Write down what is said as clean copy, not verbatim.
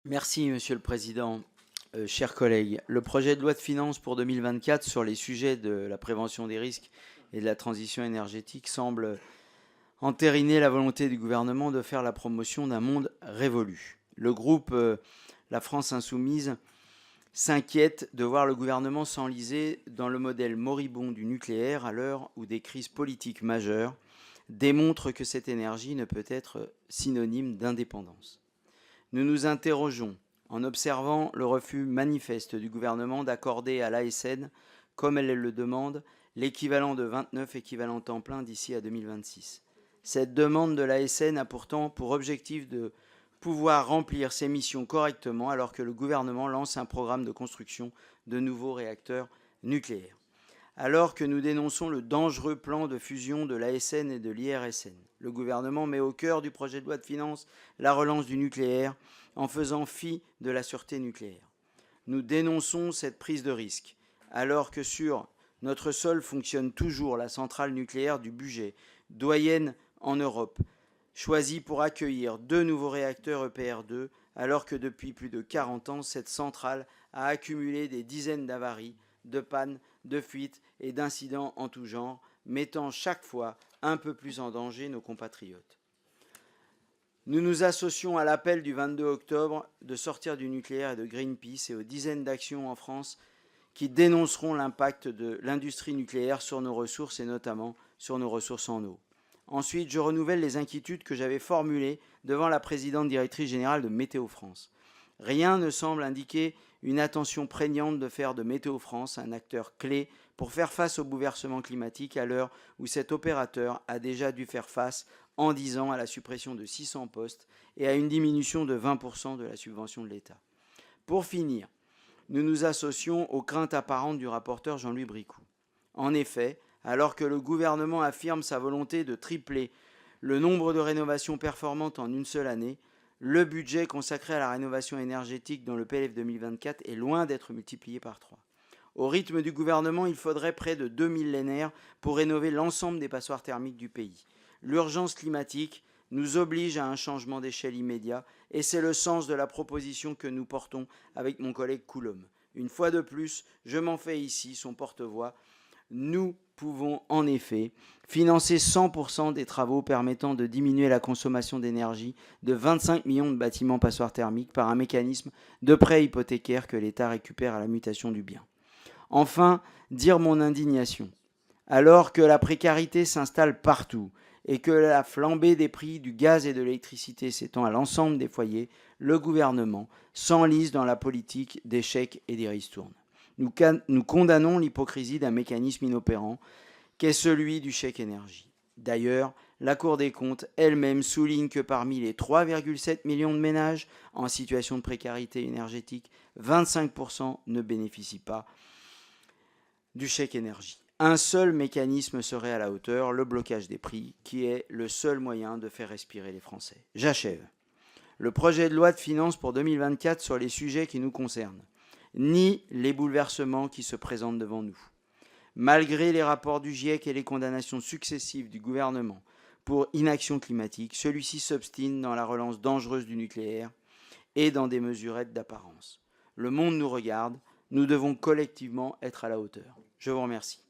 Merci, Monsieur le Président. Chers collègues, le projet de loi de finances pour 2024 sur les sujets de la prévention des risques et de la transition énergétique semble entériner la volonté du gouvernement de faire la promotion d'un monde révolu. Le groupe La France Insoumise s'inquiète de voir le gouvernement s'enliser dans le modèle moribond du nucléaire à l'heure où des crises politiques majeures démontrent que cette énergie ne peut être synonyme d'indépendance. Nous nous interrogeons en observant le refus manifeste du gouvernement d'accorder à l'ASN, comme elle le demande, l'équivalent de 29 équivalents temps plein d'ici à 2026. Cette demande de l'ASN a pourtant pour objectif de pouvoir remplir ses missions correctement alors que le gouvernement lance un programme de construction de nouveaux réacteurs nucléaires. Alors que nous dénonçons le dangereux plan de fusion de l'ASN et de l'IRSN, le gouvernement met au cœur du projet de loi de finances la relance du nucléaire en faisant fi de la sûreté nucléaire. Nous dénonçons cette prise de risque, alors que sur notre sol fonctionne toujours la centrale nucléaire du Bugey, doyenne en Europe, choisie pour accueillir 2 nouveaux réacteurs EPR2, alors que depuis plus de 40 ans, cette centrale a accumulé des dizaines d'avaries, de pannes, de fuites et d'incidents en tout genre, mettant chaque fois un peu plus en danger nos compatriotes. Nous nous associons à l'appel du 22 octobre de sortir du nucléaire et de Greenpeace et aux dizaines d'actions en France qui dénonceront l'impact de l'industrie nucléaire sur nos ressources et notamment sur nos ressources en eau. Ensuite, je renouvelle les inquiétudes que j'avais formulées devant la présidente directrice générale de Météo France. Rien ne semble indiquer une attention prégnante de faire de Météo France un acteur clé pour faire face au bouleversement climatique à l'heure où cet opérateur a déjà dû faire face en 10 ans à la suppression de 600 postes et à une diminution de 20% de la subvention de l'État. Pour finir, nous nous associons aux craintes apparentes du rapporteur Jean-Louis Bricout. En effet, alors que le gouvernement affirme sa volonté de tripler le nombre de rénovations performantes en une seule année, le budget consacré à la rénovation énergétique dans le PLF 2024 est loin d'être multiplié par 3. Au rythme du gouvernement, il faudrait près de 2 millénaires pour rénover l'ensemble des passoires thermiques du pays. L'urgence climatique nous oblige à un changement d'échelle immédiat et c'est le sens de la proposition que nous portons avec mon collègue Coulombe. Une fois de plus, je m'en fais ici son porte-voix. Nous pouvons en effet financer 100% des travaux permettant de diminuer la consommation d'énergie de 25 millions de bâtiments passoires thermiques par un mécanisme de prêt hypothécaire que l'État récupère à la mutation du bien. Enfin, dire mon indignation. Alors que la précarité s'installe partout et que la flambée des prix du gaz et de l'électricité s'étend à l'ensemble des foyers, le gouvernement s'enlise dans la politique des chèques et des ristournes. Nous condamnons l'hypocrisie d'un mécanisme inopérant qu'est celui du chèque énergie. D'ailleurs, la Cour des comptes elle-même souligne que parmi les 3,7 millions de ménages en situation de précarité énergétique, 25% ne bénéficient pas du chèque énergie. Un seul mécanisme serait à la hauteur, le blocage des prix, qui est le seul moyen de faire respirer les Français. J'achève. Le projet de loi de finances pour 2024 sur les sujets qui nous concernent, ni les bouleversements qui se présentent devant nous. Malgré les rapports du GIEC et les condamnations successives du gouvernement pour inaction climatique, celui-ci s'obstine dans la relance dangereuse du nucléaire et dans des mesurettes d'apparence. Le monde nous regarde, nous devons collectivement être à la hauteur. Je vous remercie.